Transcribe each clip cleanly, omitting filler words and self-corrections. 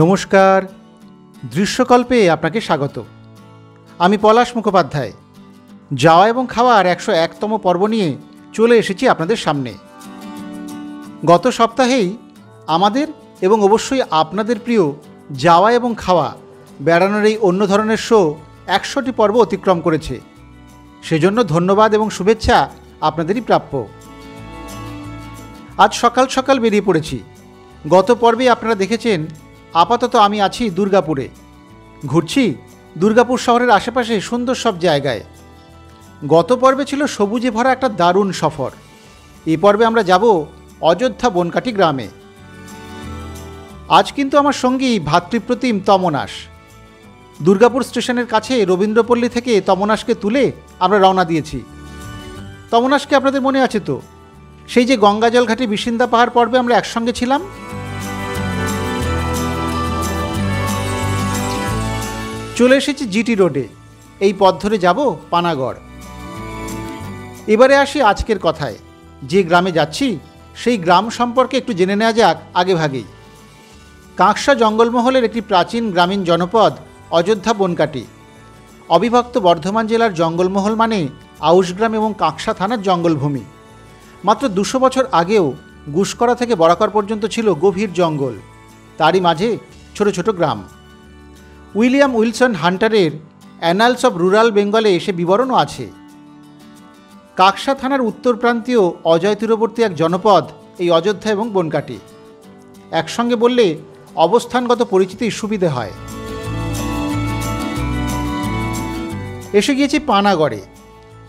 নমস্কার, দৃশ্যকল্পে আপনাকে স্বাগত। আমি পলাশ মুখোপাধ্যায়। যাওয়া এবং খাওয়ার 101তম পর্ব নিয়ে চলে এসেছি আপনাদের সামনে। গত সপ্তাহেই আমাদের এবং অবশ্যই আপনাদের প্রিয় যাওয়া এবং খাওয়া বেড়ানোর এই অন্য ধরনের শো 100টি পর্ব অতিক্রম করেছে। সেজন্য ধন্যবাদ এবং শুভেচ্ছা আপনাদেরই প্রাপ্য। আজ সকাল সকাল বেরিয়ে পড়েছি। গত পর্বে আপনারা দেখেছেন আপাতত আমি আছি দুর্গাপুরে। ঘুরছি দুর্গাপুর শহরের আশেপাশে সুন্দর সব জায়গায়। গত পর্বে ছিল সবুজে ভরা একটা দারুণ সফর। এই পর্বে আমরা যাব অযোধ্যা বনকাটি গ্রামে। আজ কিন্তু আমার সঙ্গী ভাতৃপ্রতিম তমনাশ। দুর্গাপুর স্টেশনের কাছে রবীন্দ্রপল্লী থেকে তমনাশকে তুলে আমরা রওনা দিয়েছি। তমনাশকে আপনাদের মনে আছে তো? সেই যে গঙ্গাজল ঘাটে বিসিন্দা পাহাড় পর্বে আমরা একসঙ্গে ছিলাম। চলে এসেছি জিটি রোডে। এই পথ ধরে যাব পানাগড়। এবারে আসি আজকের কথায়। যে গ্রামে যাচ্ছি সেই গ্রাম সম্পর্কে একটু জেনে নেওয়া যাক আগে ভাগেই। কাঁকসা জঙ্গলমহলের একটি প্রাচীন গ্রামীণ জনপদ অযোধ্যা বনকাটি। অবিভক্ত বর্ধমান জেলার জঙ্গলমহল মানে আউশগ্রাম এবং কাঁকসা থানার জঙ্গলভূমি। মাত্র 200 বছর আগেও গুসকরা থেকে বরাকর পর্যন্ত ছিল গভীর জঙ্গল। তারই মাঝে ছোট ছোট গ্রাম। উইলিয়াম উইলসন হান্টারের অ্যানালস অব রুরাল বেঙ্গলে এসে বিবরণও আছে। কাঁকসা থানার উত্তর প্রান্তীয় অজয় তীরবর্তী এক জনপদ এই অযোধ্যা এবং বনকাটি। একসঙ্গে বললে অবস্থানগত পরিচিতির সুবিধে হয়। এসে গিয়েছি পানাগড়ে।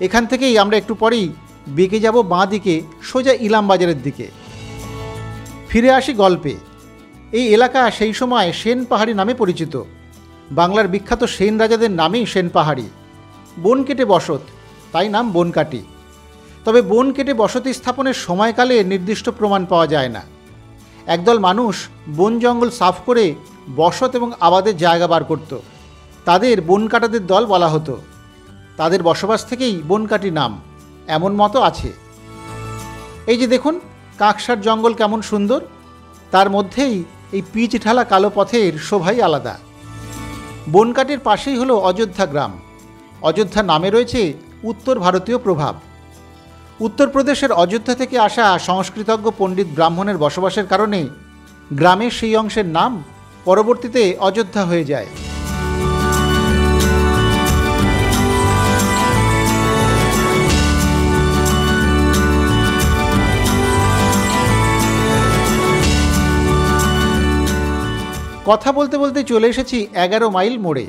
এখান থেকেই আমরা একটু পরেই বেঁকে যাব বাঁ দিকে সোজা ইলামবাজারের দিকে। ফিরে আসি গল্পে। এই এলাকা সেই সময় সেন পাহাড়ি নামে পরিচিত। বাংলার বিখ্যাত সেন রাজাদের নামেই সেন পাহাড়ি। বন কেটে বসত, তাই নাম বনকাটি। তবে বন কেটে বসতি স্থাপনের সময়কালে নির্দিষ্ট প্রমাণ পাওয়া যায় না। একদল মানুষ বন জঙ্গল সাফ করে বসত এবং আবাদের জায়গা বার করত। তাদের বনকাটাদের দল বলা হতো। তাদের বসবাস থেকেই বনকাটি নাম, এমন মতো আছে। এই যে দেখুন কাঁকসার জঙ্গল কেমন সুন্দর। তার মধ্যেই এই পিচ ঢালা কালো পথের শোভাই আলাদা। বনকাটির পাশেই হলো অযোধ্যা গ্রাম। অযোধ্যা নামে রয়েছে উত্তর ভারতীয় প্রভাব। উত্তরপ্রদেশের অযোধ্যা থেকে আসা সংস্কৃতজ্ঞ পণ্ডিত ব্রাহ্মণের বসবাসের কারণে গ্রামের সেই অংশের নাম পরবর্তীতে অযোধ্যা হয়ে যায়। কথা বলতে বলতে চলে এসেছি 11 মাইল মোড়ে।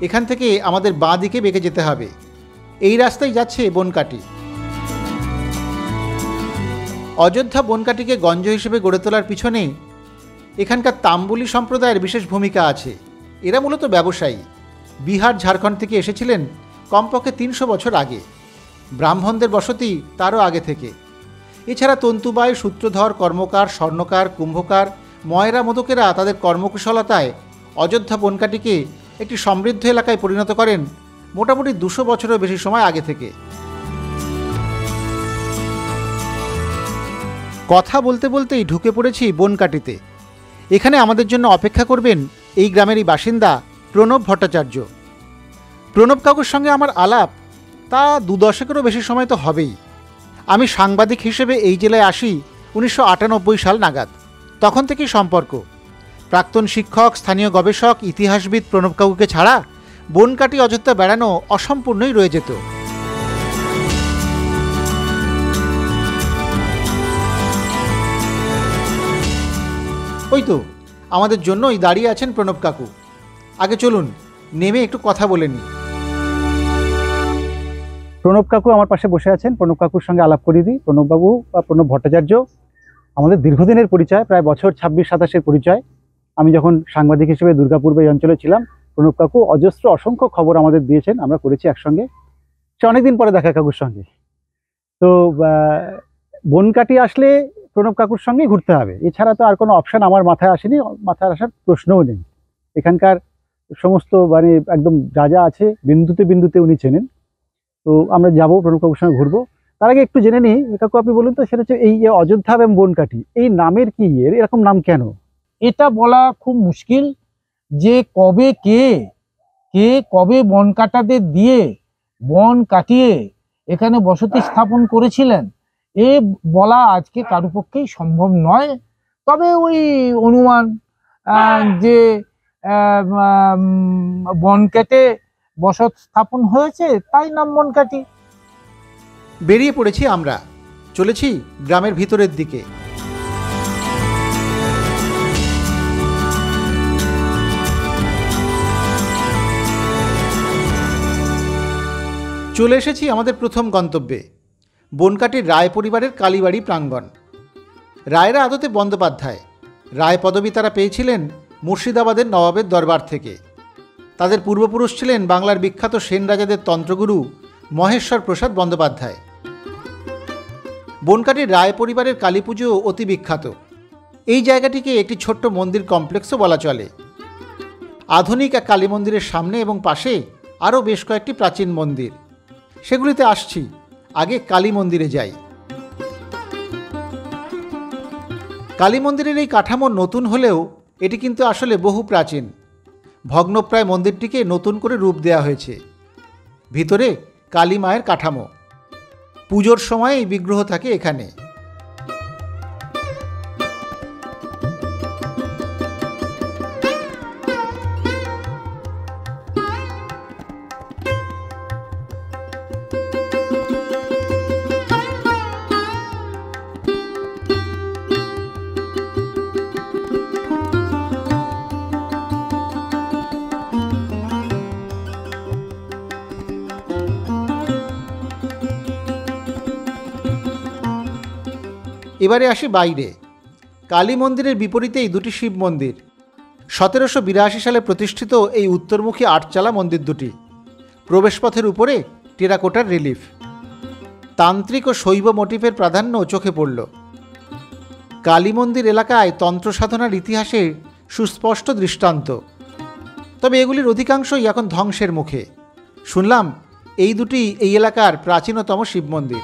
এখান থেকে আমাদের বাঁ দিকে বেঁকে যেতে হবে। এই রাস্তায় যাচ্ছে বনকাটি। অযোধ্যা বনকাটিকে গঞ্জ হিসেবে গড়ে তোলার পিছনে এখানকার তাম্বুলি সম্প্রদায়ের বিশেষ ভূমিকা আছে। এরা মূলত ব্যবসায়ী। বিহার ঝাড়খণ্ড থেকে এসেছিলেন কমপক্ষে 300 বছর আগে। ব্রাহ্মণদের বসতি তারও আগে থেকে। এছাড়া তন্তুবায়, সূত্রধর, কর্মকার, স্বর্ণকার, কুম্ভকার, ময়রা মোদকেরা তাদের কর্মকুশলতায় অযোধ্যা বনকাটিকে একটি সমৃদ্ধ এলাকায় পরিণত করেন মোটামুটি 200 বছরের বেশি সময় আগে থেকে। কথা বলতে বলতেই ঢুকে পড়েছি বনকাটিতে। এখানে আমাদের জন্য অপেক্ষা করবেন এই গ্রামেরই বাসিন্দা প্রণব ভট্টাচার্য। প্রণব কাকুর সঙ্গে আমার আলাপ তা 2 দশকেরও বেশি সময় তো হবেই। আমি সাংবাদিক হিসেবে এই জেলায় আসি 1998 সাল নাগাদ। তখন থেকেই সম্পর্ক। প্রাক্তন শিক্ষক, স্থানীয় গবেষক, ইতিহাসবিদ প্রণব কাকুকে ছাড়া বনকাটি অযোধ্যা বেড়ানো অসম্পূর্ণই রয়ে যেত। ওই তো আমাদের জন্যই দাঁড়িয়ে আছেন প্রণব কাকু। আগে চলুন নেমে একটু কথা বলে নিই। প্রণব কাকু আমার পাশে বসে আছেন। প্রণব কাকুর সঙ্গে আলাপ করিয়ে দিই। প্রণববাবু বা প্রণব ভট্টাচার্য আমাদের দীর্ঘদিনের পরিচয়, প্রায় বছর 26-27-এর পরিচয়। আমি যখন সাংবাদিক হিসেবে দুর্গাপুর এই অঞ্চলে ছিলাম, প্রণব কাকু অজস্র অসংখ্য খবর আমাদের দিয়েছেন, আমরা করেছি একসঙ্গে। সে অনেকদিন পরে দেখা কাকুর সঙ্গে। তো বনকাটি আসলে প্রণব কাকুর সঙ্গেই ঘুরতে হবে, এছাড়া তো আর কোনো অপশান আমার মাথায় আসেনি, মাথায় আসার প্রশ্নও নেই। এখানকার সমস্ত মানে একদম যা যা আছে বিন্দুতে বিন্দুতে উনি চেনেন। তো তো আমরা যাবো, প্রণব কাকুর সঙ্গে ঘুরবো। তার আগে একটু জেনে নিই কাকু, আপনি বলুন তো, সেটা হচ্ছে এই যে অযোধ্যা এবং বনকাঠি, এই নামের কি এরকম নাম কেন? এটা বলা খুব মুশকিল যে কবে কে কবে বন কাটাদের দিয়ে বন কাটিয়ে এখানে বসতি স্থাপন করেছিলেন, এ বলা আজকে কারো পক্ষেই সম্ভব নয়। তবে ওই অনুমান যে বন কেটে বসত স্থাপন হয়েছে, তাই নাম বনকাটি। বেরিয়ে পড়েছি আমরা, চলেছি গ্রামের ভিতরের দিকে। চলে এসেছি আমাদের প্রথম গন্তব্যে, বনকাটির রায় পরিবারের কালীবাড়ি প্রাঙ্গণ। রায়রা আদতে বন্দ্যোপাধ্যায়, রায় পদবী তারা পেয়েছিলেন মুর্শিদাবাদের নবাবের দরবার থেকে। তাদের পূর্বপুরুষ ছিলেন বাংলার বিখ্যাত সেন রাজাদের তন্ত্রগুরু মহেশ্বর প্রসাদ বন্দ্যোপাধ্যায়। বনকাটির রায় পরিবারের কালী পুজো অতি বিখ্যাত। এই জায়গাটিকে একটি ছোট্ট মন্দির কমপ্লেক্সও বলা চলে। আধুনিক এক কালী মন্দিরের সামনে এবং পাশে আরও বেশ কয়েকটি প্রাচীন মন্দির, সেগুলিতে আসছি। আগে কালী মন্দিরে যাই। কালী মন্দিরের এই কাঠামো নতুন হলেও এটি কিন্তু আসলে বহু প্রাচীন। ভগ্নপ্রায় মন্দিরটিকে নতুন করে রূপ দেওয়া হয়েছে। ভিতরে কালী মায়ের কাঠামো, পুজোর সময় এই বিগ্রহ থাকে এখানে। এবারে আসি বাইরে। কালী মন্দিরের বিপরীতেই দুটি শিব মন্দির। 1782 সালে প্রতিষ্ঠিত এই উত্তরমুখী আটচালা মন্দির দুটি। প্রবেশপথের উপরে টেরাকোটার রিলিফ, তান্ত্রিক ও শৈব মোটিফের প্রাধান্য চোখে পড়ল। কালী মন্দির এলাকায় তন্ত্র সাধনার ইতিহাসে সুস্পষ্ট দৃষ্টান্ত। তবে এগুলির অধিকাংশই এখন ধ্বংসের মুখে। শুনলাম এই দুটি এই এলাকার প্রাচীনতম শিব মন্দির।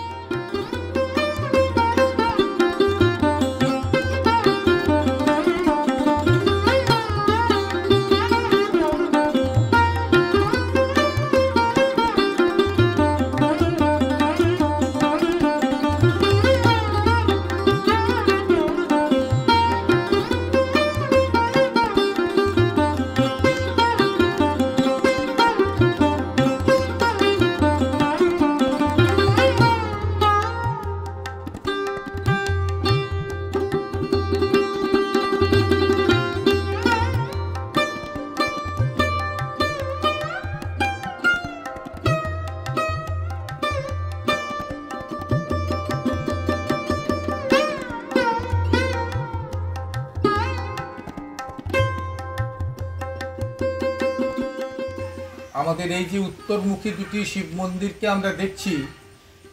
আমাদের এই যে উত্তরমুখী দুটি শিব মন্দিরকে আমরা দেখছি,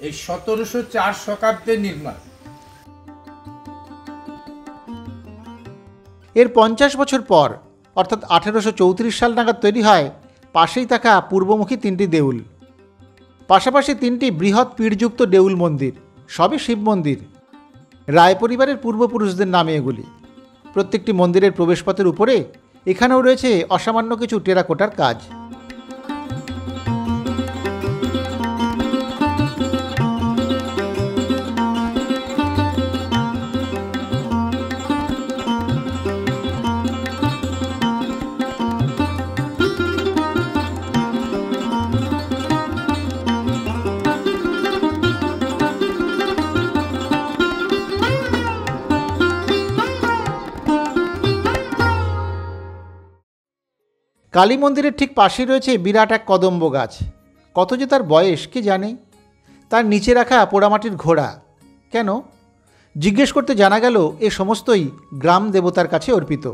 এই 1704 শতাব্দীর নির্মাণ। এর 50 বছর পর অর্থাৎ 1834 সাল নাগাদ তৈরি হয় পাশেই থাকা পূর্বমুখী তিনটি দেউল। পাশাপাশি তিনটি বৃহৎ পীঠযুক্ত দেউল মন্দির, সবই শিব মন্দির। রায় পরিবারের পূর্বপুরুষদের নামে এগুলি। প্রত্যেকটি মন্দিরের প্রবেশপথের উপরে এখানেও রয়েছে অসামান্য কিছু টেরাকোটার কাজ। কালী মন্দিরের ঠিক পাশে রয়েছে বিরাট এক কদম্ব গাছ। কত যে তার বয়স কে জানে। তার নিচে রাখা পোড়ামাটির ঘোড়া কেন? জিজ্ঞেস করতে জানা গেল এ সমস্তই গ্রাম দেবতার কাছে অর্পিত।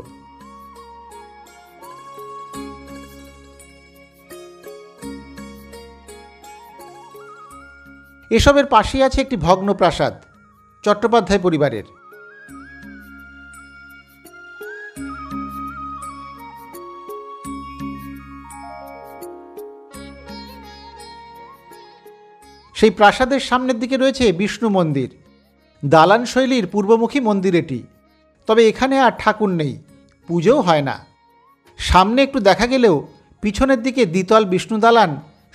এসবের পাশেই আছে একটি ভগ্ন প্রাসাদ, চট্টোপাধ্যায় পরিবারের। সেই প্রাসাদের সামনের দিকে রয়েছে বিষ্ণু মন্দির। দালান শৈলীর পূর্বমুখী মন্দির এটি। তবে এখানে আর ঠাকুর নেই, পুজোও হয় না। সামনে একটু দেখা গেলেও পিছনের দিকে দ্বিতল বিষ্ণু দালান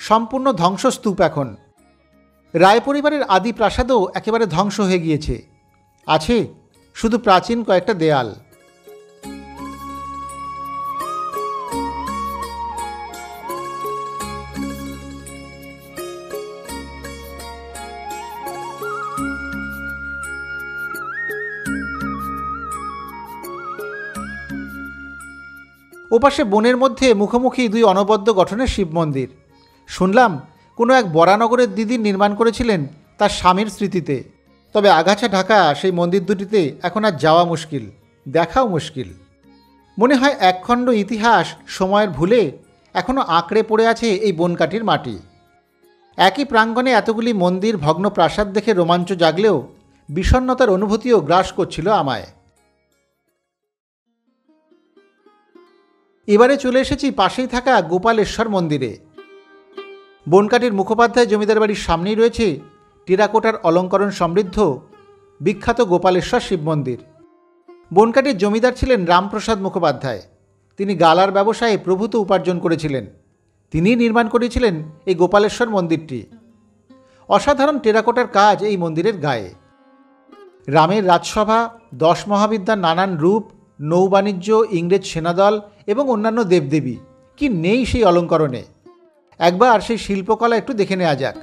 সম্পূর্ণ ধ্বংসস্তূপ। এখন রায় পরিবারের আদি প্রাসাদও একেবারে ধ্বংস হয়ে গিয়েছে, আছে শুধু প্রাচীন কয়েকটা দেয়াল। ওপাশে বনের মধ্যে মুখোমুখি দুই অনবদ্য গঠনের শিব মন্দির। শুনলাম কোনো এক বরানগরের দিদি নির্মাণ করেছিলেন তার স্বামীর স্মৃতিতে। তবে আগাছা ঢাকা সেই মন্দির দুটিতে এখন আর যাওয়া মুশকিল, দেখাও মুশকিল। মনে হয় একখণ্ড ইতিহাস সময়ের ভুলে এখনও আঁকড়ে পড়ে আছে এই বনকাটির মাটি। একই প্রাঙ্গণে এতগুলি মন্দির, ভগ্ন প্রাসাদ দেখে রোমাঞ্চ জাগলেও বিষণ্ণতার অনুভূতিও গ্রাস করছিল আমায়। এবারে চলে এসেছি পাশেই থাকা গোপালেশ্বর মন্দিরে। বনকাটির মুখোপাধ্যায় জমিদার বাড়ির সামনেই রয়েছে টেরাকোটার অলঙ্করণ সমৃদ্ধ বিখ্যাত গোপালেশ্বর শিব মন্দির। বনকাটির জমিদার ছিলেন রামপ্রসাদ মুখোপাধ্যায়। তিনি গালার ব্যবসায়ে প্রভূত উপার্জন করেছিলেন। তিনিই নির্মাণ করেছিলেন এই গোপালেশ্বর মন্দিরটি। অসাধারণ টেরাকোটার কাজ এই মন্দিরের গায়ে। রামের রাজসভা, 10 মহাবিদ্যার নানান রূপ, নৌবাণিজ্য, ইংরেজ সেনাদল এবং অন্যান্য দেবদেবী, কি নেই সেই অলঙ্করণে। একবার সেই শিল্পকলা একটু দেখে নেওয়া যাক।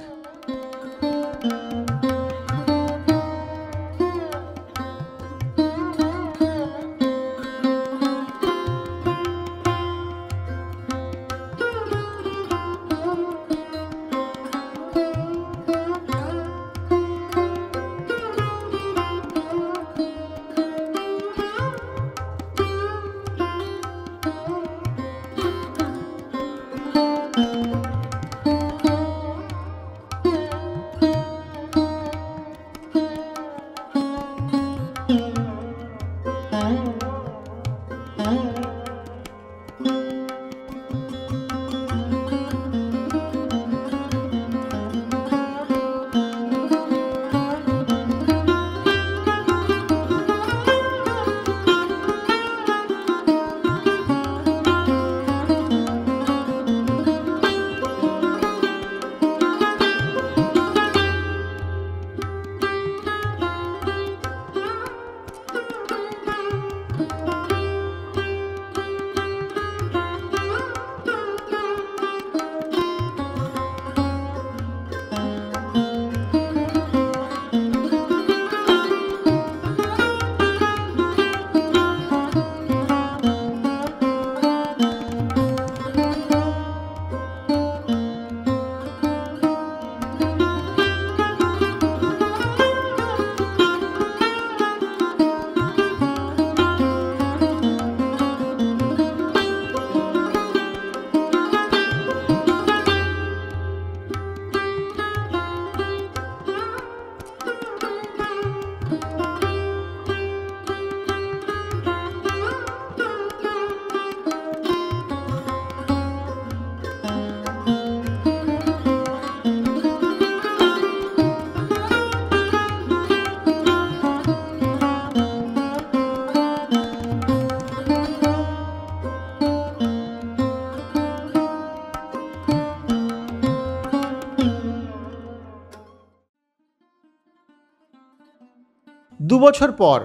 দুবছর পর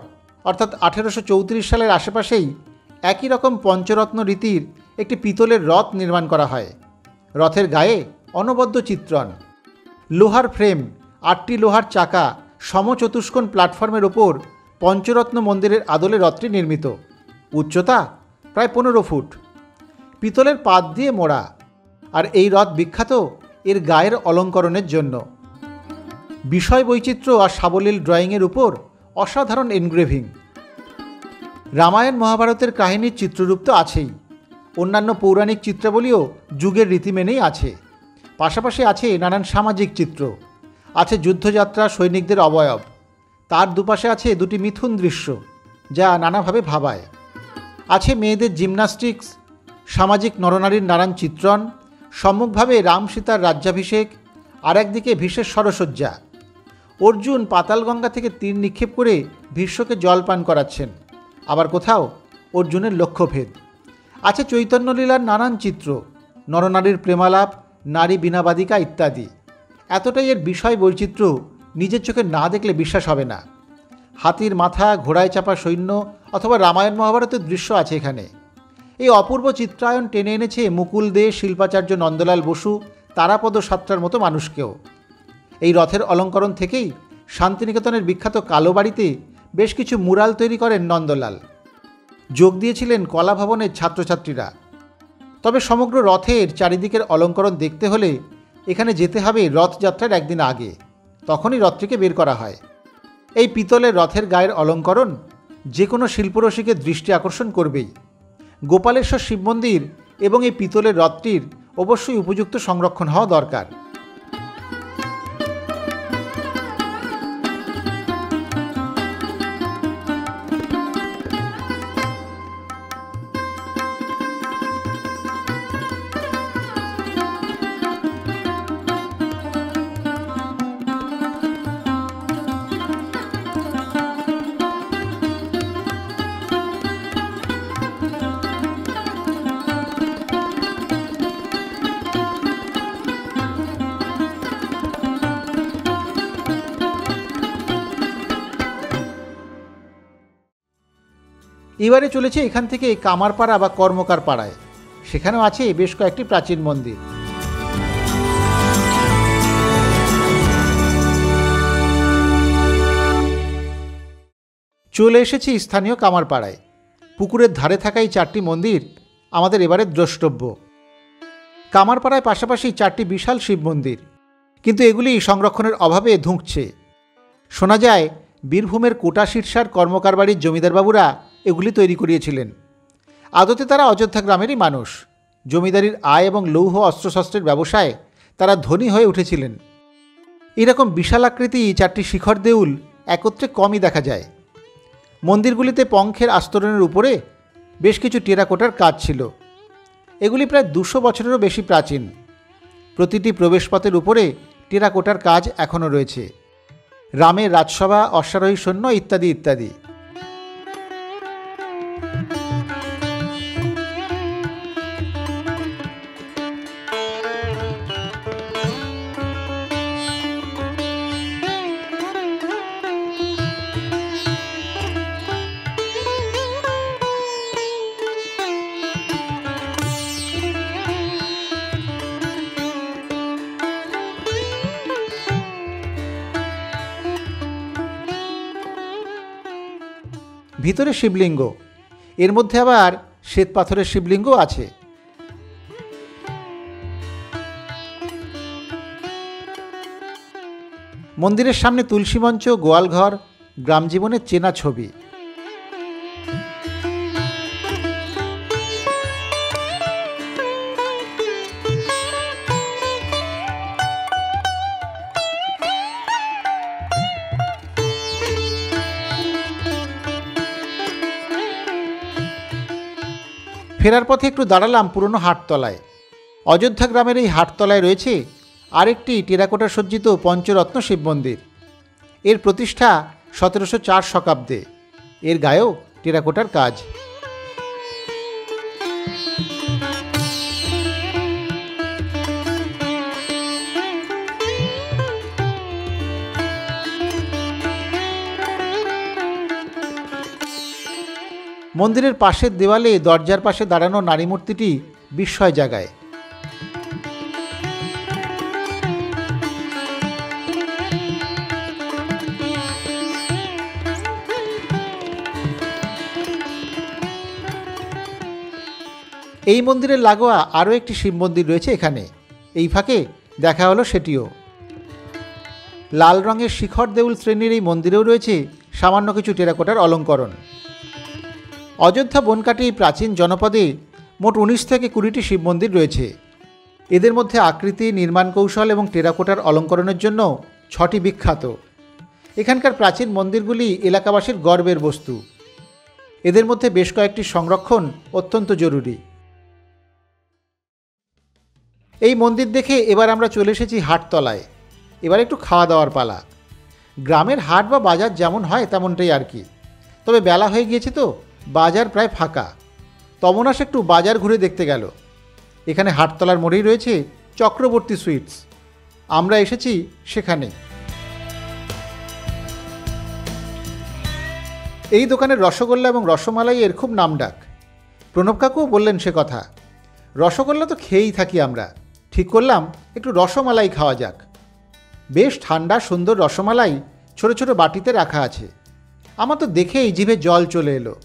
অর্থাৎ 1834 সালের আশেপাশেই একই রকম পঞ্চরত্ন রীতির একটি পিতলের রথ নির্মাণ করা হয়। রথের গায়ে অনবদ্য চিত্রণ, লোহার ফ্রেম, 8টি লোহার চাকা, সমচতুষ্কোণ প্ল্যাটফর্মের ওপর পঞ্চরত্ন মন্দিরের আদলে রথটি নির্মিত। উচ্চতা প্রায় 15 ফুট, পিতলের পাত দিয়ে মোড়া। আর এই রথ বিখ্যাত এর গায়ের অলঙ্করণের জন্য। বিষয় বৈচিত্র্য আর সাবলীল ড্রয়িংয়ের উপর অসাধারণ এনগ্রেভিং। রামায়ণ মহাভারতের কাহিনীর চিত্ররূপ তো আছেই, অন্যান্য পৌরাণিক চিত্রাবলীও যুগের রীতি মেনেই আছে। পাশাপাশি আছে নানান সামাজিক চিত্র, আছে যুদ্ধযাত্রা, সৈনিকদের অবয়ব। তার দুপাশে আছে দুটি মিথুন দৃশ্য, যা নানাভাবে ভাবায়। আছে মেয়েদের জিমন্যাস্টিক্স, সামাজিক নরনারীর নানান চিত্রণ, সম্মুখভাবে রাম সীতার রাজ্যাভিষেক, আর একদিকে ভীষ্মের সরসজ্জা। অর্জুন পাতালগঙ্গা থেকে তীর নিক্ষেপ করে ভীষ্মকে জল পান করাচ্ছেন। আবার কোথাও অর্জুনের লক্ষ্যভেদ। আছে চৈতন্যলীলার নানান চিত্র, নরনারীর প্রেমালাপ, নারী বীণাবাদিকা ইত্যাদি। এতটাই এর বিষয় বৈচিত্র্য নিজের চোখে না দেখলে বিশ্বাস হবে না। হাতির মাথা, ঘোড়ায় চাপা সৈন্য অথবা রামায়ণ মহাভারতের দৃশ্য আছে এখানে। এই অপূর্ব চিত্রায়ন টেনে এনেছে মুকুল দে, শিল্পাচার্য নন্দলাল বসু, তারাপদ সাত্রার মতো মানুষকেও। এই রথের অলঙ্করণ থেকেই শান্তিনিকেতনের বিখ্যাত কালো বাড়িতে বেশ কিছু মুরাল তৈরি করেন নন্দলাল। যোগ দিয়েছিলেন কলা ভবনের ছাত্রছাত্রীরা। তবে সমগ্র রথের চারিদিকের অলঙ্করণ দেখতে হলে এখানে যেতে হবে রথযাত্রার একদিন আগে, তখনই রথটিকে বের করা হয়। এই পিতলের রথের গায়ের অলঙ্করণ যে কোনো শিল্পরসিকের দৃষ্টি আকর্ষণ করবেই। গোপালেশ্বর শিব মন্দির এবং এই পিতলের রথটির অবশ্যই উপযুক্ত সংরক্ষণ হওয়া দরকার। এবারে চলেছে এখান থেকে কামারপাড়া বা কর্মকার পাড়ায়। সেখানেও আছে বেশ কয়েকটি প্রাচীন মন্দির। চলে এসেছি স্থানীয় কামারপাড়ায়। পুকুরের ধারে থাকা এই 4টি মন্দির আমাদের এবারে দ্রষ্টব্য। কামারপাড়ায় পাশাপাশি 4টি বিশাল শিব মন্দির, কিন্তু এগুলি সংরক্ষণের অভাবে ধুঁকছে। শোনা যায় বীরভূমের কোটা শীর্ষার কর্মকার বাড়ির জমিদারবাবুরা এগুলি তৈরি করিয়েছিলেন। আদতে তারা অযোধ্যা গ্রামেরই মানুষ। জমিদারির আয় এবং লৌহ অস্ত্রশস্ত্রের ব্যবসায় তারা ধনী হয়ে উঠেছিলেন। এরকম বিশাল আকৃতি 4টি শিখর দেউল একত্রে কমই দেখা যায়। মন্দিরগুলিতে পঙ্খের আস্তরণের উপরে বেশ কিছু টেরাকোটার কাজ ছিল। এগুলি প্রায় 200 বছরেরও বেশি প্রাচীন। প্রতিটি প্রবেশপথের উপরে টেরাকোটার কাজ এখনও রয়েছে। রামের রাজসভা, অশ্বারোহী সৈন্য ইত্যাদি ইত্যাদি। ভিতরে শিবলিঙ্গ, এর মধ্যে আবার শ্বেত পাথরের শিবলিঙ্গ আছে। মন্দিরের সামনে তুলসী মঞ্চ, গোয়ালঘর, গ্রাম জীবনের চেনা ছবি। ফেরার পথে একটু দাঁড়ালাম পুরনো হাটতলায়। অযোধ্যা গ্রামের এই হাটতলায় রয়েছে আরেকটি টেরাকোটা সজ্জিত পঞ্চরত্ন শিব মন্দির। এর প্রতিষ্ঠা 1704 শতাব্দে। এর গায়েও টেরাকোটার কাজ। মন্দিরের পাশের দেওয়ালে দরজার পাশে দাঁড়ানো নারী মূর্তিটি বিস্ময় জাগায়। এই মন্দিরের লাগোয়া আরও একটি শিব মন্দির রয়েছে এখানে। এই ফাঁকে দেখা হলো সেটিও। লাল রঙের শিখর দেউল শ্রেণীর এই মন্দিরেও রয়েছে সামান্য কিছু টেরাকোটার অলঙ্করণ। অযোধ্যা বনকাটি প্রাচীন জনপদে মোট 19 থেকে 20টি শিব মন্দির রয়েছে। এদের মধ্যে আকৃতি, নির্মাণ কৌশল এবং টেরাকোটার অলঙ্করণের জন্য 6টি বিখ্যাত। এখানকার প্রাচীন মন্দিরগুলি এলাকাবাসীর গর্বের বস্তু। এদের মধ্যে বেশ কয়েকটি সংরক্ষণ অত্যন্ত জরুরি। এই মন্দির দেখে এবার আমরা চলে এসেছি হাটতলায়। এবার একটু খাওয়া দাওয়ার পালা। গ্রামের হাট বা বাজার যেমন হয় তেমনটাই আর কি, তবে বেলা হয়ে গিয়েছে তো বাজার প্রায় ফাঁকা। তমনাস একটু বাজার ঘুরে দেখতে গেল। এখানে হাটতলার মোড়েই রয়েছে চক্রবর্তী সুইটস, আমরা এসেছি সেখানে। এই দোকানের রসগোল্লা এবং রসমালাইয়ের খুব নামডাক। প্রণব কাকুও বললেন সে কথা। রসগোল্লা তো খেয়েই থাকি আমরা, ঠিক করলাম একটু রসমালাই খাওয়া যাক। বেশ ঠান্ডা সুন্দর রসমালাই ছোট ছোট বাটিতে রাখা আছে। আমার তো দেখেই জিভে জল চলে এলো।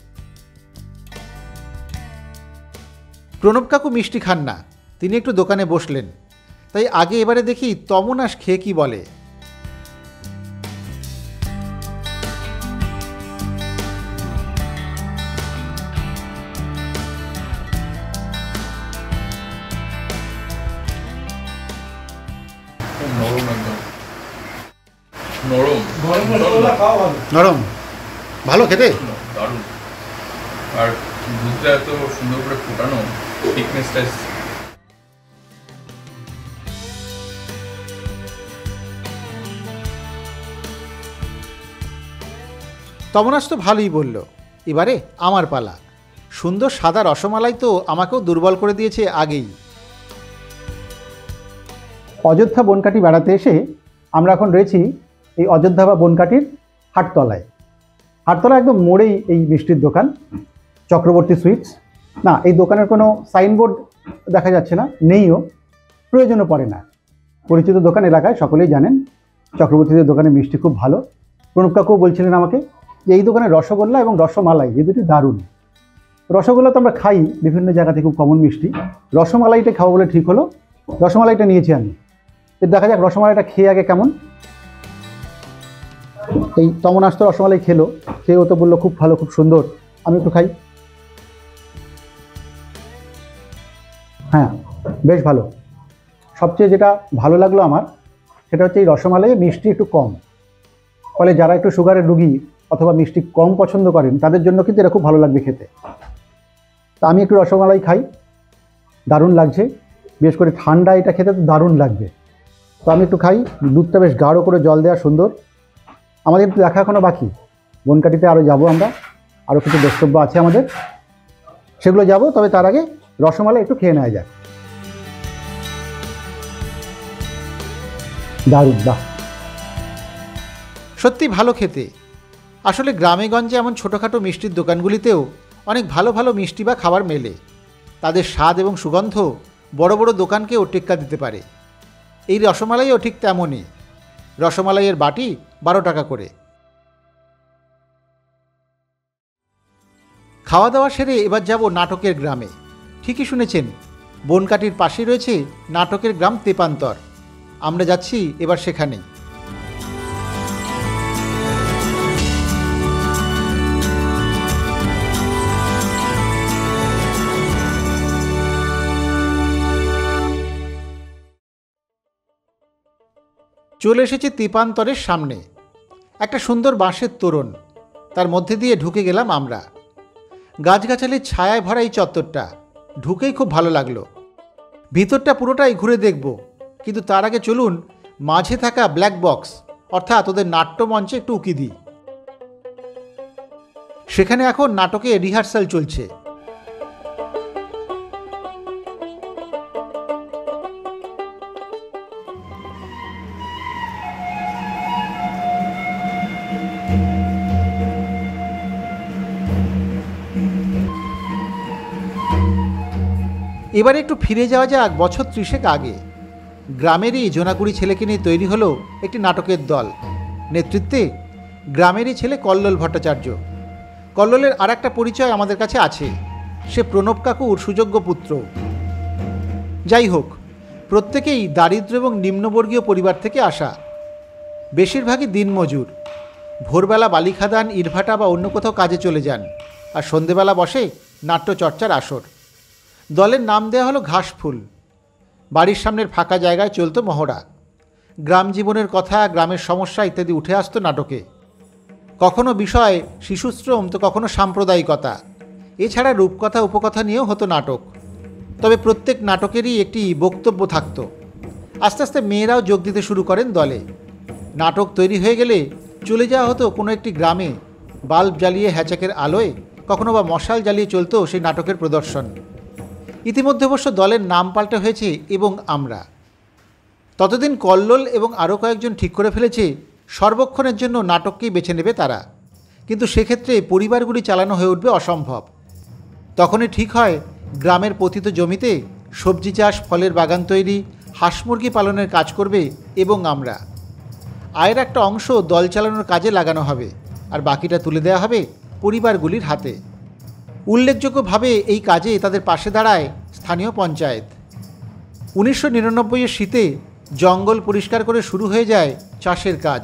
প্রণব কাকু মিষ্টি খান না, তিনি একটু দোকানে বসলেন। তাই আগে এবারে দেখি তমনাস খেয়ে কি বলে। নরম একদম, নরম নরম, ভালো খেতে, দারুণ। আর দুধটা এত সুন্দর করে ফোটানো, থিকনেসটা তমনাস তো ভালোই বলল। এবারে আমার পালা। সুন্দর সাদা রসমালাই তো আমাকেও দুর্বল করে দিয়েছে আগেই। অযোধ্যা বনকাটি বেড়াতে এসে আমরা এখন রয়েছি এই অযোধ্যা বা বনকাটির হাটতলায়। হাটতলা একদম মোড়েই এই মিষ্টির দোকান চক্রবর্তী সুইটস। না, এই দোকানের কোনো সাইনবোর্ড দেখা যাচ্ছে না, নেইও, প্রয়োজনও পড়ে না। পরিচিত দোকান, এলাকায় সকলেই জানেন চক্রবর্তীদের দোকানে মিষ্টি খুব ভালো। প্রণব কাকুও বলছিলেন আমাকে যে এই দোকানের রসগোল্লা এবং রসমালাই এই দুটি দারুণ। রসগোল্লা তো আমরা খাই বিভিন্ন জায়গাতে, খুব কমন মিষ্টি। রসমালাইটা খাবো বলে ঠিক হলো, রসমালাইটা নিয়েছি আমি। দেখা যাক রসমালাইটা খেয়ে আগে কেমন। এই তমনাস তো রসমালাই খেলো, খেয়েও তো বললো খুব ভালো, খুব সুন্দর। আমি একটু খাই। হ্যাঁ, বেশ ভালো। সবচেয়ে যেটা ভালো লাগলো আমার, সেটা হচ্ছে এই রসমালাইয়ে মিষ্টি একটু কম, ফলে যারা একটু সুগারের রুগী অথবা মিষ্টি কম পছন্দ করেন তাদের জন্য কিন্তু এটা খুব ভালো লাগবে খেতে। তা আমি একটু রসমালাই খাই, দারুণ লাগছে। বিশেষ করে ঠান্ডা এটা খেতে তো দারুণ লাগবে। তো আমি একটু খাই। দুধটা বেশ গাঢ় করে জল দেওয়া, সুন্দর। আমাদের একটু দেখা এখনও বাকি, বনকাটিতে আরও যাব আমরা, আরও কিছু বক্তব্য আছে আমাদের, সেগুলো যাব। তবে তার আগে রসমালাই একটু খেয়ে নেওয়া যায়। দারুণ, বাহ, সত্যি ভালো খেতে। আসলে গ্রামে গঞ্জে এমন ছোটোখাটো মিষ্টির দোকানগুলিতেও অনেক ভালো ভালো মিষ্টি বা খাবার মেলে। তাদের স্বাদ এবং সুগন্ধ বড় বড় দোকানকেও টেক্কা দিতে পারে। এই রসমালাইও ঠিক তেমনই। রসমালাইয়ের বাটি 12 টাকা করে। খাওয়া দাওয়া সেরে এবার যাব নাটকের গ্রামে। ঠিকই শুনেছেন, বনকাটির পাশে রয়েছে নাটকের গ্রাম তেপান্তর। আমরা যাচ্ছি এবার সেখানেই। চলে এসেছে তেপান্তরের সামনে। একটা সুন্দর বাঁশের তোরণ, তার মধ্যে দিয়ে ঢুকে গেলাম আমরা। গাছগাছালির ছায়ায় ভরা এই চত্বরটা ঢুকেই খুব ভালো লাগলো। ভিতরটা পুরোটাই ঘুরে দেখব, কিন্তু তার আগে চলুন মাঝে থাকা ব্ল্যাক বক্স অর্থাৎ ওদের নাট্যমঞ্চে একটু উকি দিই। সেখানে এখন নাটকে রিহার্সাল চলছে। এবারে একটু ফিরে যাওয়া যাক বছর 30 আগে। গ্রামেরই জোনাকুড়ি ছেলেকে নিয়ে তৈরি হলো একটি নাটকের দল। নেতৃত্বে গ্রামেরই ছেলে কল্লোল ভট্টাচার্য। কল্লোলের আর একটা পরিচয় আমাদের কাছে আছে, সে প্রণব কাকুর সুযোগ্য পুত্র। যাই হোক, প্রত্যেকেই দারিদ্র এবং নিম্নবর্গীয় পরিবার থেকে আসা। বেশিরভাগই দিনমজুর। ভোরবেলা বালিখাদান, ইটভাটা বা অন্য কোথাও কাজে চলে যান, আর সন্ধেবেলা বসে নাট্যচর্চার আসর। দলের নাম দেওয়া হলো ঘাসফুল। বাড়ির সামনের ফাঁকা জায়গায় চলতো মহড়া। গ্রাম জীবনের কথা, গ্রামের সমস্যা ইত্যাদি উঠে আসতো নাটকে। কখনো বিষয় শিশুশ্রম, তো কখনো সাম্প্রদায়িকতা। এছাড়া রূপকথা উপকথা নিয়েও হতো নাটক। তবে প্রত্যেক নাটকেরই একটি বক্তব্য থাকত। আস্তে আস্তে মেয়েরাও যোগ দিতে শুরু করেন দলে। নাটক তৈরি হয়ে গেলে চলে যাওয়া হতো কোনো একটি গ্রামে, বাল্ব জ্বালিয়ে হ্যাচাকের আলোয়, কখনো বা মশাল জ্বালিয়ে চলতো সেই নাটকের প্রদর্শন। ইতিমধ্যে অবশ্য দলের নাম পাল্টে হয়েছে এবং আমরা। ততদিন কল্লোল এবং আরও কয়েকজন ঠিক করে ফেলেছে সর্বক্ষণের জন্য নাটককেই বেছে নেবে তারা, কিন্তু সেক্ষেত্রে পরিবারগুলি চালানো হয়ে উঠবে অসম্ভব। তখনই ঠিক হয় গ্রামের পতিত জমিতে সবজি চাষ, ফলের বাগান তৈরি, হাঁস মুরগি পালনের কাজ করবে এবং আমরা। আয়ের একটা অংশ দল চালানোর কাজে লাগানো হবে, আর বাকিটা তুলে দেওয়া হবে পরিবারগুলির হাতে। উল্লেখযোগ্যভাবে এই কাজে তাদের পাশে দাঁড়ায় স্থানীয় পঞ্চায়েত। 1999-এর শীতে জঙ্গল পরিষ্কার করে শুরু হয়ে যায় চাষের কাজ।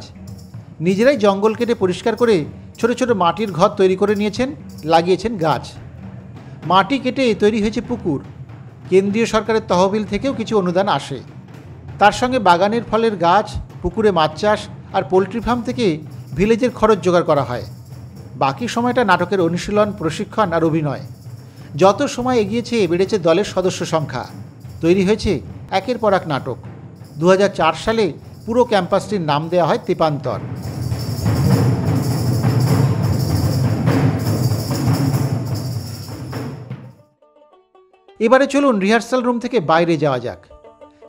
নিজেরাই জঙ্গল কেটে পরিষ্কার করে ছোট ছোট মাটির ঘর তৈরি করে নিয়েছেন, লাগিয়েছেন গাছ। মাটি কেটে তৈরি হয়েছে পুকুর। কেন্দ্রীয় সরকারের তহবিল থেকেও কিছু অনুদান আসে। তার সঙ্গে বাগানের ফলের গাছ, পুকুরে মাছ চাষ আর পোলট্রি ফার্ম থেকে ভিলেজের খরচ জোগাড় করা হয়। বাকি সময়টা নাটকের অনুশীলন, প্রশিক্ষণ আর অভিনয়। যত সময় এগিয়েছে বেড়েছে দলের সদস্য সংখ্যা, তৈরি হয়েছে একের পর এক নাটক। 2004 সালে পুরো ক্যাম্পাসটির নাম দেওয়া হয় তেপান্তর। এবারে চলুন রিহার্সাল রুম থেকে বাইরে যাওয়া যাক।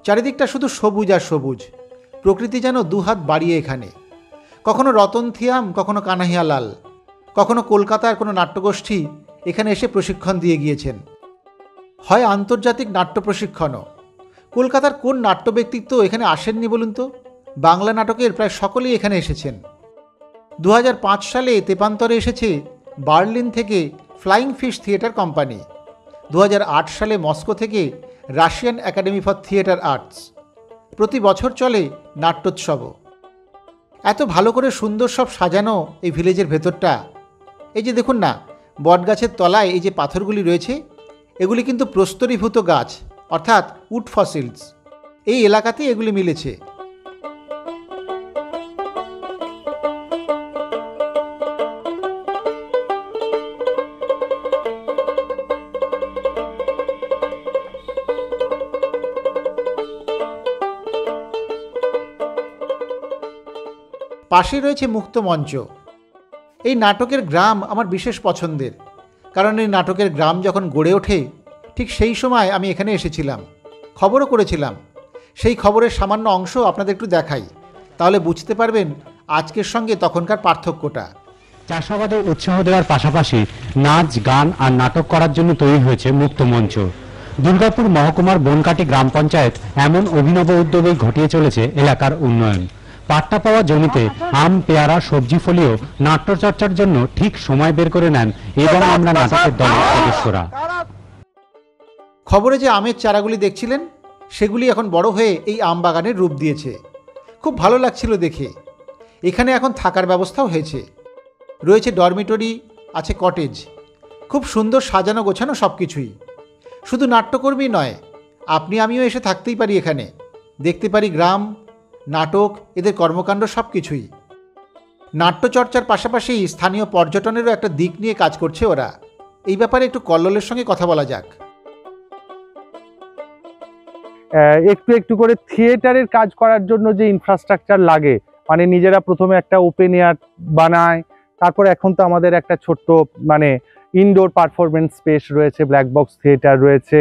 চারিদিকটা শুধু সবুজ আর সবুজ। প্রকৃতি যেন দুহাত বাড়িয়ে এখানে। কখনো রতন থিয়াম, কখনো কানাইয়া লাল, কখনো কলকাতার কোনো নাট্যগোষ্ঠী এখানে এসে প্রশিক্ষণ দিয়ে গিয়েছেন। হয় আন্তর্জাতিক নাট্য প্রশিক্ষণও। কলকাতার কোন নাট্য ব্যক্তিত্ব এখানে আসেননি বলুন তো? বাংলা নাটকের প্রায় সকলেই এখানে এসেছেন। 2005 সালে তেপান্তরে এসেছে বার্লিন থেকে ফ্লাইং ফিশ থিয়েটার কোম্পানি। 2008 সালে মস্কো থেকে Russian academy for theatre arts. প্রতি বছর চলে নাট্যোৎসবও। এত ভালো করে সুন্দর সব সাজানো এই ভিলেজের ভেতরটা। এই যে দেখুন না, বটগাছের তলায় এই যে পাথরগুলি রয়েছে, এগুলি কিন্তু প্রস্তরীভূত গাছ, অর্থাৎ উড ফসিলস। এই এলাকাতেই এগুলি মিলেছে। পাশেই রয়েছে মুক্ত মঞ্চ। এই নাটকের গ্রাম আমার বিশেষ পছন্দের, কারণ এই নাটকের গ্রাম যখন গড়ে ওঠে ঠিক সেই সময় আমি এখানে এসেছিলাম, খবরও করেছিলাম। সেই খবরের সামান্য অংশ আপনাদের একটু দেখাই, তাহলে বুঝতে পারবেন আজকের সঙ্গে তখনকার পার্থক্যটা। চাষাবাদে উৎসাহ দেওয়ার পাশাপাশি নাচ, গান আর নাটক করার জন্য তৈরি হয়েছে মুক্ত মঞ্চ। দুর্গাপুর মহকুমার বনকাটি গ্রাম পঞ্চায়েত এমন অভিনব উদ্যোগেই ঘটিয়ে চলেছে এলাকার উন্নয়ন। পাট্টা পাওয়া জমিতে আম, পেয়ারা, সবজি ফলিয়েও নাট্যচর্চার জন্য ঠিক সময় বের করে নেন এবং আমরা নাটকের দলের সদস্যরা। খবরে যে আমের চারাগুলি দেখছিলেন, সেগুলি এখন বড় হয়ে এই আম বাগানের রূপ দিয়েছে। খুব ভালো লাগছিল দেখে। এখানে এখন থাকার ব্যবস্থাও হয়েছে। রয়েছে ডরমিটরি, আছে কটেজ। খুব সুন্দর সাজানো গোছানো সব কিছুই। শুধু নাট্যকর্মী নয়, আপনি আমিও এসে থাকতেই পারি এখানে, দেখতে পারি গ্রাম, নাটক, এদের কর্মকাণ্ড সব কিছুই। নাট্যচর্চার পাশাপাশি স্থানীয় পর্যটনেরও একটা দিক নিয়ে কাজ করছে ওরা। এই ব্যাপারে একটু কল্লোলের সঙ্গে কথা বলা যাক। একটু একটু করে থিয়েটারের কাজ করার জন্য যে ইনফ্রাস্ট্রাকচার লাগে, মানে নিজেরা প্রথমে একটা ওপেন এয়ার বানায়, তারপর এখন তো আমাদের একটা ছোট্ট মানে ইনডোর পারফরমেন্স স্পেস রয়েছে, ব্ল্যাক বক্স থিয়েটার রয়েছে।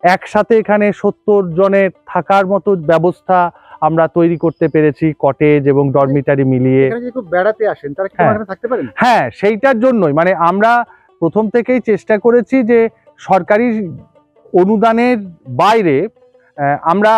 একসাথে এখানে 70 জনের থাকার মতো ব্যবস্থা আমরা তৈরি করতে পেরেছি, কটেজ এবং ডরমিটারি মিলিয়ে। বেড়াতে আসেন তারা কি এখানে থাকতে পারেন? হ্যাঁ, সেইটার জন্যই মানে আমরা প্রথম থেকেই চেষ্টা করেছি যে সরকারি অনুদানের বাইরে আমরা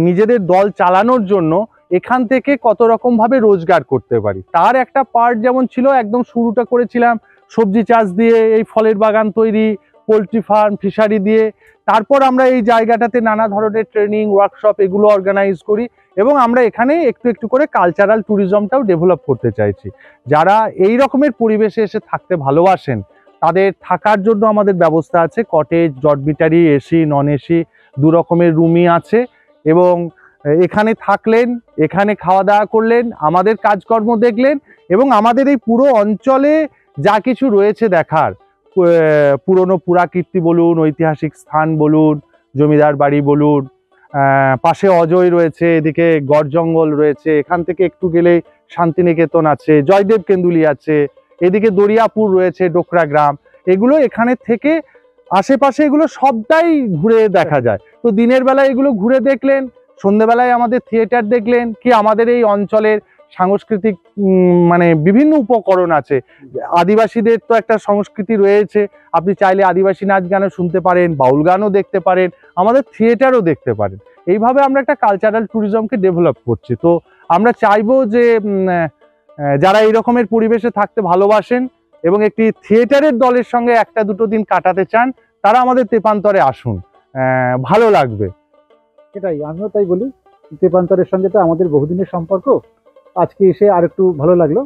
নিজেদের দল চালানোর জন্য এখান থেকে কত রকম ভাবে রোজগার করতে পারি। তার একটা পার্ট যেমন ছিল, একদম শুরুটা করেছিলাম সবজি চাষ দিয়ে, এই ফলের বাগান তৈরি, পোলট্রি ফার্ম, ফিশারি দিয়ে। তারপর আমরা এই জায়গাটাতে নানা ধরনের ট্রেনিং, ওয়ার্কশপ এগুলো অর্গানাইজ করি এবং আমরা এখানে একটু একটু করে কালচারাল ট্যুরিজমটাও ডেভেলপ করতে চাইছি। যারা এই রকমের পরিবেশে এসে থাকতে ভালোবাসেন তাদের থাকার জন্য আমাদের ব্যবস্থা আছে। Cottage, dormitory, AC, non AC 2 রকমের রুমই আছে এবং এখানে থাকলেন, এখানে খাওয়া দাওয়া করলেন, আমাদের কাজকর্ম দেখলেন এবং আমাদের এই পুরো অঞ্চলে যা কিছু রয়েছে দেখার, পুরনো পুরাকীর্তি বলুন, ঐতিহাসিক স্থান বলুন, জমিদার বাড়ি বলুন, পাশে অজয় রয়েছে, এদিকে গড় জঙ্গল রয়েছে, এখান থেকে একটু গেলে শান্তিনিকেতন আছে, জয়দেব কেন্দুলি আছে, এদিকে দরিয়াপুর রয়েছে, ডোকরা গ্রাম, এগুলো এখানে থেকে আশেপাশে এগুলো সবটাই ঘুরে দেখা যায়। তো দিনের বেলায় এগুলো ঘুরে দেখলেন, সন্ধ্যেবেলায় আমাদের থিয়েটার দেখলেন, কি আমাদের এই অঞ্চলের সাংস্কৃতিক মানে বিভিন্ন উপকরণ আছে। আদিবাসীদের তো একটা সংস্কৃতি রয়েছে, আপনি চাইলে আদিবাসী নাচ গানও শুনতে পারেন, বাউল গানও দেখতে পারেন, আমাদের থিয়েটারও দেখতে পারেন। এইভাবে আমরা একটা কালচারাল ট্যুরিজমকে ডেভেলপ করছি। তো আমরা চাইবো যে যারা এই রকমের পরিবেশে থাকতে ভালোবাসেন এবং একটি থিয়েটারের দলের সঙ্গে একটা দুটো দিন কাটাতে চান, তারা আমাদের তেপান্তরে আসুন, ভালো লাগবে। সেটাই, আমিও তাই বলি। তেপান্তরের সঙ্গে তো আমাদের বহুদিনের সম্পর্ক, আজকে এসে আর একটু ভালো লাগলো।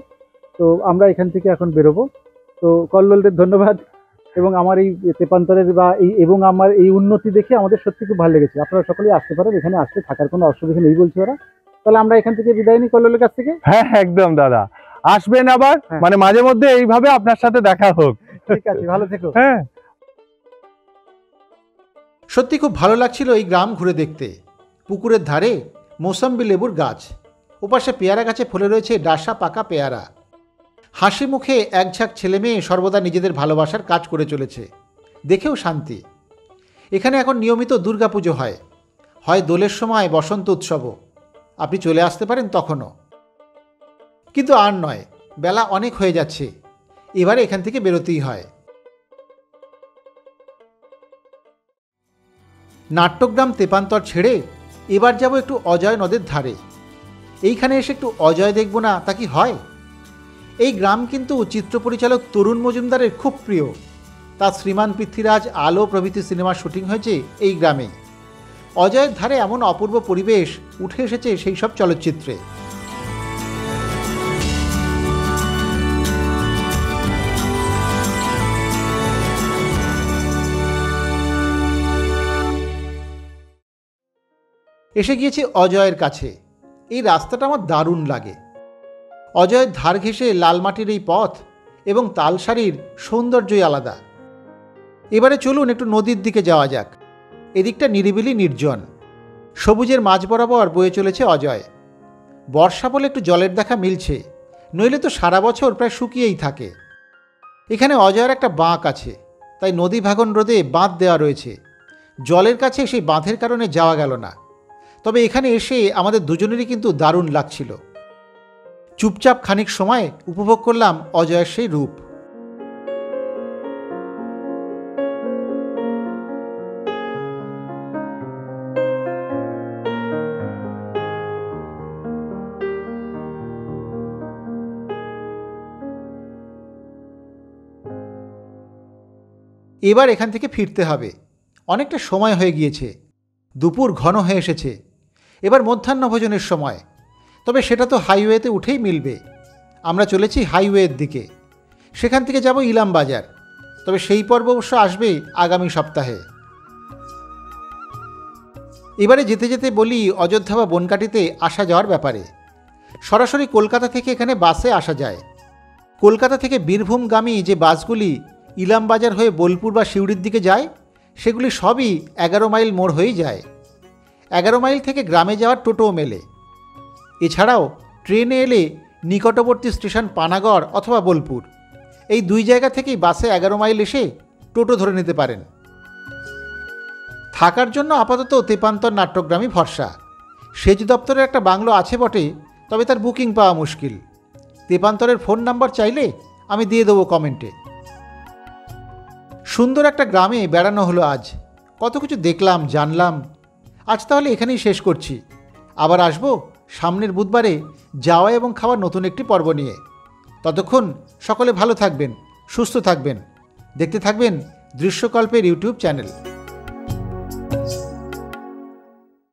তো আমরা এখান থেকে এখন বেরোবো। তো কল্লোলদের ধন্যবাদ, এবং আমার এই তেপান্তরের বা এবং আমার এই উন্নতি দেখে আমাদের সত্যি খুব ভালো লেগেছে। আপনারা সকলেই আসতে পারেন, এখানে আসতে থাকার কোনো অসুবিধা নেই বলছে ওরা। তাহলে আমরা এখান থেকে বিদায় নিই কল্লোলের কাছ থেকে। হ্যাঁ একদম দাদা, আসবেন আবার, মানে মাঝে মধ্যে এইভাবে আপনার সাথে দেখা হোক। ঠিক আছে, ভালো থেকো। হ্যাঁ, সত্যি খুব ভালো লাগছিল এই গ্রাম ঘুরে দেখতে। পুকুরের ধারে মৌসম্বি লেবুর গাছ, ওপাশে পেয়ারা গাছে ফলে রয়েছে ডাসা পাকা পেয়ারা। হাসি মুখে একঝাঁক ছেলে মেয়ে সর্বদা নিজেদের ভালোবাসার কাজ করে চলেছে, দেখেও শান্তি। এখানে এখন নিয়মিত দুর্গাপুজো হয়, হয় দোলের সময় বসন্ত উৎসবও। আপনি চলে আসতে পারেন তখনও, কিন্তু আর নয়, বেলা অনেক হয়ে যাচ্ছে, এবারে এখান থেকে বেরোতেই হয়। নাট্যগ্রাম তেপান্তর ছেড়ে এবার যাব একটু অজয় নদের ধারে। এইখানে এসে একটু অজয় দেখব না তা কি হয়? এই গ্রাম কিন্তু চিত্র পরিচালক তরুণ মজুমদারের খুব প্রিয়। তার শ্রীমান পৃথ্বীরাজ, আলো প্রভৃতি সিনেমার শুটিং হয়েছে এই গ্রামেই। অজয়ের ধারে এমন অপূর্ব পরিবেশ উঠে এসেছে সেই সব চলচ্চিত্রে। এসে গিয়েছি অজয়ের কাছে। এই রাস্তাটা আমার দারুণ লাগে। অজয়ের ধার ঘেঁষে লাল মাটির এই পথ এবং তালসারির সৌন্দর্যই আলাদা। এবারে চলুন একটু নদীর দিকে যাওয়া যাক। এদিকটা নিরিবিলি নির্জন, সবুজের মাঝ বরাবর বয়ে চলেছে অজয়। বর্ষা বলে একটু জলের দেখা মিলছে, নইলে তো সারা বছর প্রায় শুকিয়েই থাকে। এখানে অজয়ের একটা বাঁক আছে, তাই নদী ভাঙন রোধে বাঁধ দেওয়া রয়েছে। জলের কাছে সেই বাঁধের কারণে যাওয়া গেল না, তবে এখানে এসে আমাদের দুজনেরই কিন্তু দারুণ লাগছিল। চুপচাপ খানিক সময় উপভোগ করলাম অজয়ের সেই রূপ। এবার এখান থেকে ফিরতে হবে, অনেকটা সময় হয়ে গিয়েছে, দুপুর ঘন হয়ে এসেছে। এবার মধ্যাহ্নভোজনের সময়, তবে সেটা তো হাইওয়েতে উঠেই মিলবে। আমরা চলেছি হাইওয়ের দিকে, সেখান থেকে যাব ইলাম বাজার, তবে সেই পর্ব অবশ্য আসবে আগামী সপ্তাহে। এবারে যেতে যেতে বলি অযোধ্যা বা বনকাটিতে আসা যাওয়ার ব্যাপারে। সরাসরি কলকাতা থেকে এখানে বাসে আসা যায়। কলকাতা থেকে বীরভূমগামী যে বাসগুলি ইলাম বাজার হয়ে বোলপুর বা সিউড়ির দিকে যায়, সেগুলি সবই 11 মাইল মোড় হয়েই যায়। 11 মাইল থেকে গ্রামে যাওয়ার টোটোও মেলে। এছাড়াও ট্রেনে এলে নিকটবর্তী স্টেশন পানাগড় অথবা বোলপুর, এই দুই জায়গা থেকেই বাসে 11 মাইল এসে টোটো ধরে নিতে পারেন। থাকার জন্য আপাতত তেপান্তর নাট্যগ্রামই ভরসা। সেচ দপ্তরের একটা বাংলো আছে বটে, তবে তার বুকিং পাওয়া মুশকিল। তেপান্তরের ফোন নাম্বার চাইলে আমি দিয়ে দেবো কমেন্টে। সুন্দর একটা গ্রামে বেড়ানো হলো আজ, কত কিছু দেখলাম জানলাম। আজ তাহলে এখানেই শেষ করছি, আবার আসবো সামনের বুধবারে যাওয়া এবং খাওয়ার নতুন একটি পর্ব নিয়ে। ততক্ষণ সকলে ভালো থাকবেন, সুস্থ থাকবেন, দেখতে থাকবেন দৃশ্যকল্পের ইউটিউব চ্যানেল।